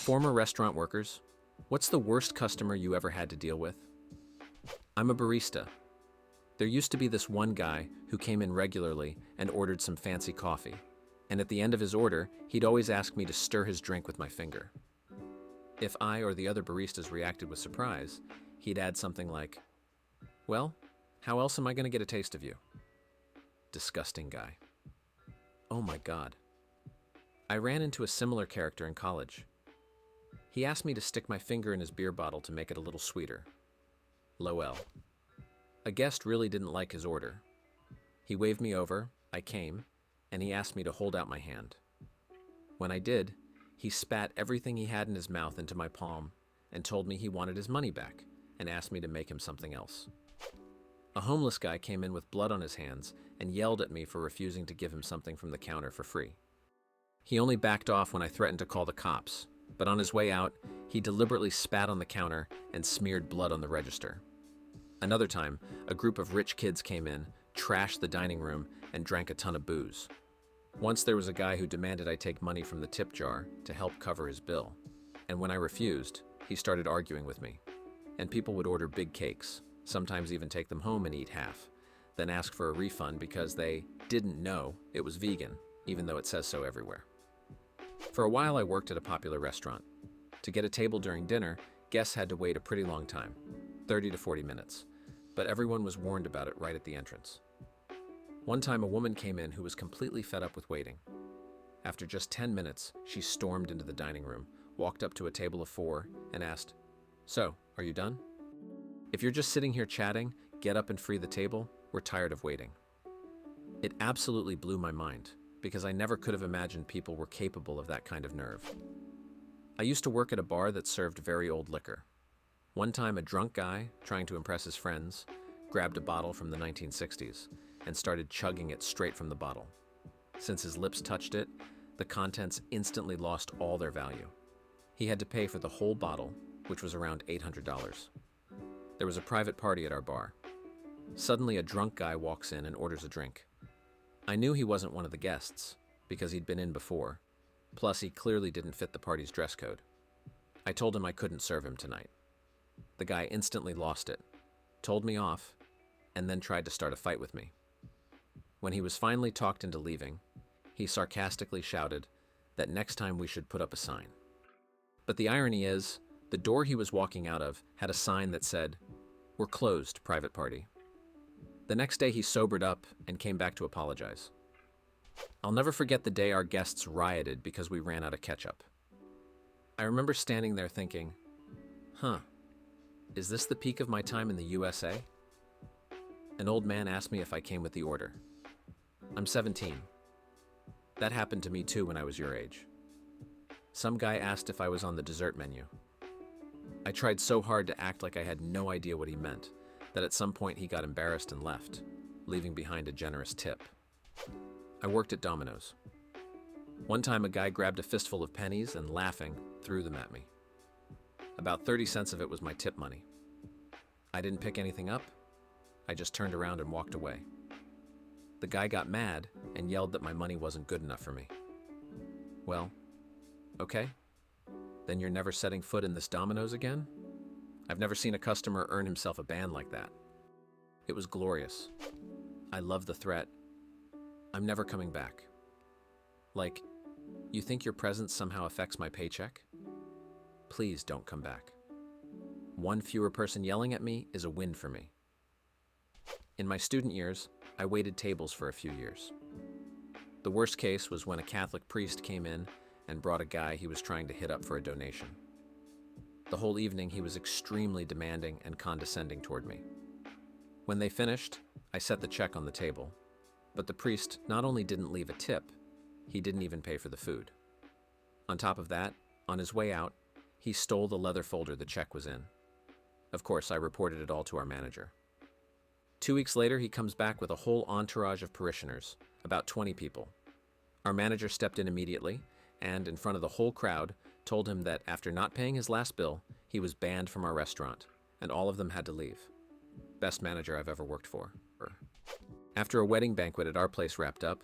Former restaurant workers, what's the worst customer you ever had to deal with? I'm a barista. There used to be this one guy who came in regularly and ordered some fancy coffee. And at the end of his order, he'd always ask me to stir his drink with my finger. If I or the other baristas reacted with surprise, he'd add something like, "Well, how else am I going to get a taste of you?" Disgusting guy. Oh my God. I ran into a similar character in college. He asked me to stick my finger in his beer bottle to make it a little sweeter. Lol. A guest really didn't like his order. He waved me over, I came, and he asked me to hold out my hand. When I did, he spat everything he had in his mouth into my palm and told me he wanted his money back and asked me to make him something else. A homeless guy came in with blood on his hands and yelled at me for refusing to give him something from the counter for free. He only backed off when I threatened to call the cops, but on his way out, he deliberately spat on the counter and smeared blood on the register. Another time, a group of rich kids came in, trashed the dining room, and drank a ton of booze. Once there was a guy who demanded I take money from the tip jar to help cover his bill, and when I refused, he started arguing with me. And people would order big cakes, sometimes even take them home and eat half, then ask for a refund because they didn't know it was vegan, even though it says so everywhere. For a while, I worked at a popular restaurant. To get a table during dinner, guests had to wait a pretty long time, 30 to 40 minutes, but everyone was warned about it right at the entrance. One time, a woman came in who was completely fed up with waiting. After just 10 minutes, she stormed into the dining room, walked up to a table of 4, and asked, "So, are you done? If you're just sitting here chatting, get up and free the table. We're tired of waiting." It absolutely blew my mind, because I never could have imagined people were capable of that kind of nerve. I used to work at a bar that served very old liquor. One time, a drunk guy, trying to impress his friends, grabbed a bottle from the 1960s and started chugging it straight from the bottle. Since his lips touched it, the contents instantly lost all their value. He had to pay for the whole bottle, which was around $800. There was a private party at our bar. Suddenly, a drunk guy walks in and orders a drink. I knew he wasn't one of the guests, because he'd been in before. Plus, he clearly didn't fit the party's dress code. I told him I couldn't serve him tonight. The guy instantly lost it, told me off, and then tried to start a fight with me. When he was finally talked into leaving, he sarcastically shouted that next time we should put up a sign. But the irony is, the door he was walking out of had a sign that said, "We're closed, private party." The next day he sobered up and came back to apologize. I'll never forget the day our guests rioted because we ran out of ketchup. I remember standing there thinking, is this the peak of my time in the USA? An old man asked me if I came with the order. I'm 17. That happened to me too when I was your age. Some guy asked if I was on the dessert menu. I tried so hard to act like I had no idea what he meant that at some point he got embarrassed and left, leaving behind a generous tip. I worked at Domino's. One time a guy grabbed a fistful of pennies and, laughing, threw them at me. About 30 cents of it was my tip money. I didn't pick anything up. I just turned around and walked away. The guy got mad and yelled that my money wasn't good enough for me. Well, okay. Then you're never setting foot in this Domino's again? I've never seen a customer earn himself a ban like that. It was glorious. I love the threat. I'm never coming back. Like, you think your presence somehow affects my paycheck? Please don't come back. One fewer person yelling at me is a win for me. In my student years, I waited tables for a few years. The worst case was when a Catholic priest came in and brought a guy he was trying to hit up for a donation. The whole evening he was extremely demanding and condescending toward me. When they finished, I set the check on the table, but the priest not only didn't leave a tip, he didn't even pay for the food. On top of that, on his way out, he stole the leather folder the check was in. Of course, I reported it all to our manager. 2 weeks later, he comes back with a whole entourage of parishioners, about 20 people. Our manager stepped in immediately and, in front of the whole crowd, told him that after not paying his last bill, he was banned from our restaurant, and all of them had to leave. Best manager I've ever worked for. After a wedding banquet at our place wrapped up,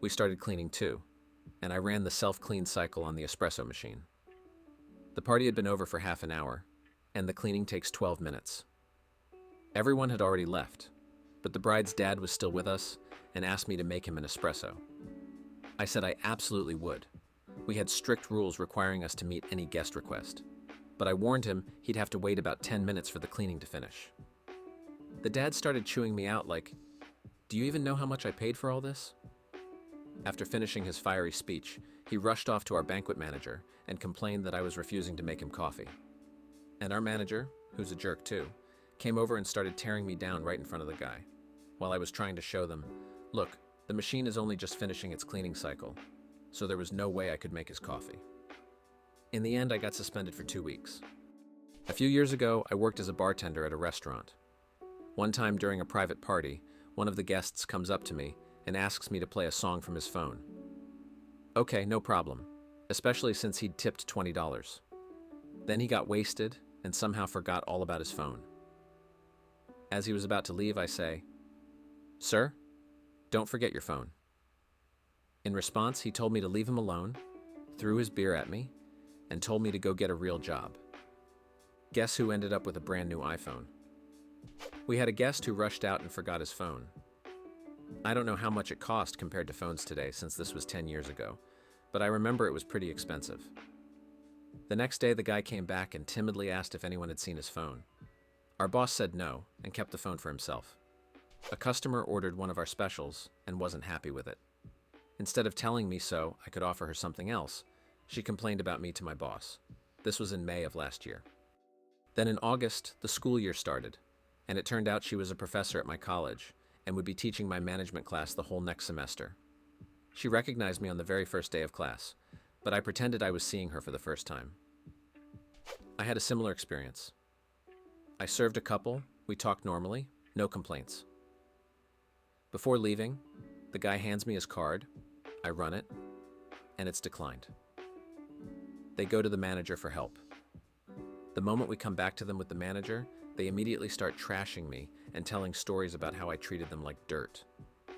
we started cleaning too, and I ran the self-clean cycle on the espresso machine. The party had been over for half an hour, and the cleaning takes 12 minutes. Everyone had already left, but the bride's dad was still with us and asked me to make him an espresso. I said I absolutely would. We had strict rules requiring us to meet any guest request, but I warned him he'd have to wait about 10 minutes for the cleaning to finish. The dad started chewing me out like, "Do you even know how much I paid for all this?" After finishing his fiery speech, he rushed off to our banquet manager and complained that I was refusing to make him coffee. And our manager, who's a jerk too, came over and started tearing me down right in front of the guy, while I was trying to show them, look, the machine is only just finishing its cleaning cycle, so there was no way I could make his coffee. In the end, I got suspended for 2 weeks. A few years ago, I worked as a bartender at a restaurant. One time during a private party, one of the guests comes up to me and asks me to play a song from his phone. Okay, no problem, especially since he'd tipped $20. Then he got wasted and somehow forgot all about his phone. As he was about to leave, I say, "Sir, don't forget your phone." In response, he told me to leave him alone, threw his beer at me, and told me to go get a real job. Guess who ended up with a brand new iPhone? We had a guest who rushed out and forgot his phone. I don't know how much it cost compared to phones today since this was 10 years ago, but I remember it was pretty expensive. The next day, the guy came back and timidly asked if anyone had seen his phone. Our boss said no and kept the phone for himself. A customer ordered one of our specials and wasn't happy with it. Instead of telling me so I could offer her something else, she complained about me to my boss. This was in May of last year. Then in August, the school year started, and it turned out she was a professor at my college and would be teaching my management class the whole next semester. She recognized me on the very first day of class, but I pretended I was seeing her for the first time. I had a similar experience. I served a couple, we talked normally, no complaints. Before leaving, the guy hands me his card, I run it, and it's declined. They go to the manager for help. The moment we come back to them with the manager, they immediately start trashing me and telling stories about how I treated them like dirt.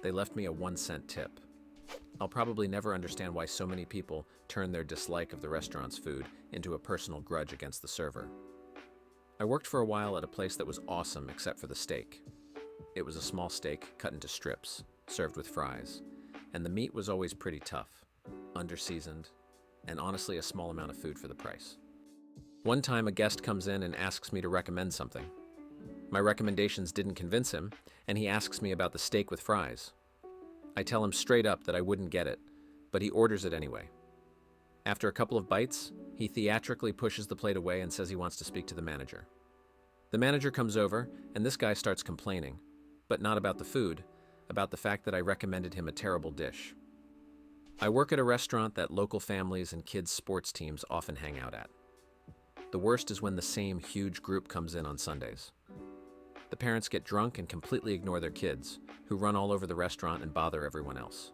They left me a 1-cent tip. I'll probably never understand why so many people turn their dislike of the restaurant's food into a personal grudge against the server. I worked for a while at a place that was awesome except for the steak. It was a small steak cut into strips, served with fries, and the meat was always pretty tough, under-seasoned, and honestly a small amount of food for the price. One time a guest comes in and asks me to recommend something. My recommendations didn't convince him, and he asks me about the steak with fries. I tell him straight up that I wouldn't get it, but he orders it anyway. After a couple of bites, he theatrically pushes the plate away and says he wants to speak to the manager. The manager comes over, and this guy starts complaining, but not about the food, about the fact that I recommended him a terrible dish. I work at a restaurant that local families and kids' sports teams often hang out at. The worst is when the same huge group comes in on Sundays. The parents get drunk and completely ignore their kids, who run all over the restaurant and bother everyone else.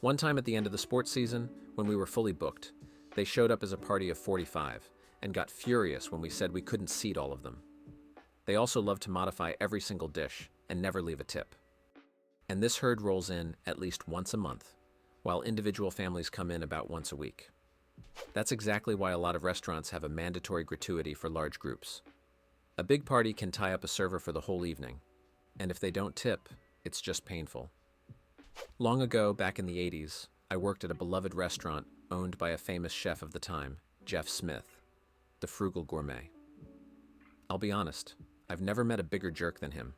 One time at the end of the sports season, when we were fully booked, they showed up as a party of 45 and got furious when we said we couldn't seat all of them. They also love to modify every single dish and never leave a tip. And this herd rolls in at least once a month, while individual families come in about once a week. That's exactly why a lot of restaurants have a mandatory gratuity for large groups. A big party can tie up a server for the whole evening, and if they don't tip, it's just painful. Long ago, back in the 80s, I worked at a beloved restaurant owned by a famous chef of the time, Jeff Smith, the frugal gourmet. I'll be honest, I've never met a bigger jerk than him.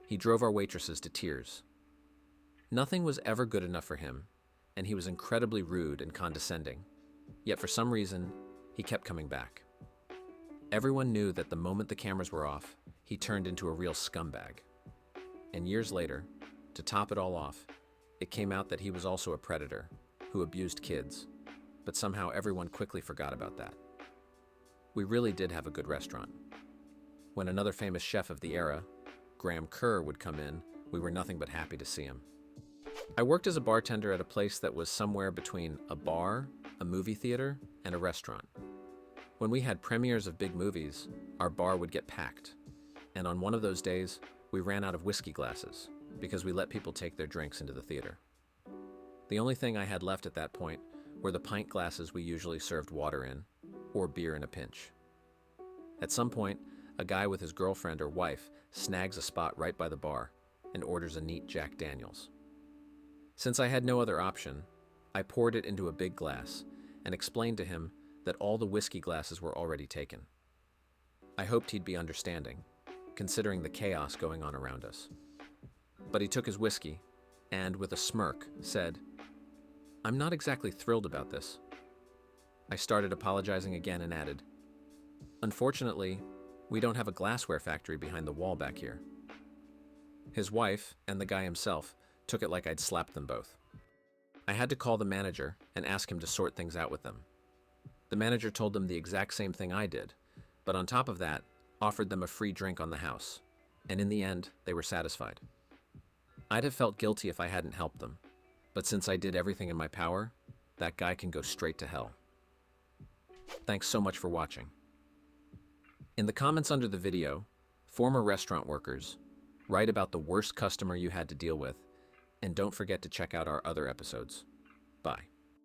He drove our waitresses to tears. Nothing was ever good enough for him, and he was incredibly rude and condescending. Yet for some reason, he kept coming back. Everyone knew that the moment the cameras were off, he turned into a real scumbag. And years later, to top it all off, it came out that he was also a predator who abused kids, but somehow everyone quickly forgot about that. We really did have a good restaurant. When another famous chef of the era, Graham Kerr, would come in, we were nothing but happy to see him. I worked as a bartender at a place that was somewhere between a bar, a movie theater, and a restaurant. When we had premieres of big movies, our bar would get packed, and on one of those days, we ran out of whiskey glasses because we let people take their drinks into the theater. The only thing I had left at that point were the pint glasses we usually served water in, or beer in a pinch. At some point, a guy with his girlfriend or wife snags a spot right by the bar and orders a neat Jack Daniels. Since I had no other option, I poured it into a big glass and explained to him that all the whiskey glasses were already taken. I hoped he'd be understanding, considering the chaos going on around us. But he took his whiskey and, with a smirk, said, "I'm not exactly thrilled about this." I started apologizing again and added, "Unfortunately, we don't have a glassware factory behind the wall back here." His wife and the guy himself took it like I'd slapped them both. I had to call the manager and ask him to sort things out with them. The manager told them the exact same thing I did, but on top of that, offered them a free drink on the house, and in the end, they were satisfied. I'd have felt guilty if I hadn't helped them, but since I did everything in my power, that guy can go straight to hell. Thanks so much for watching. In the comments under the video, former restaurant workers, write about the worst customer you had to deal with, and don't forget to check out our other episodes. Bye.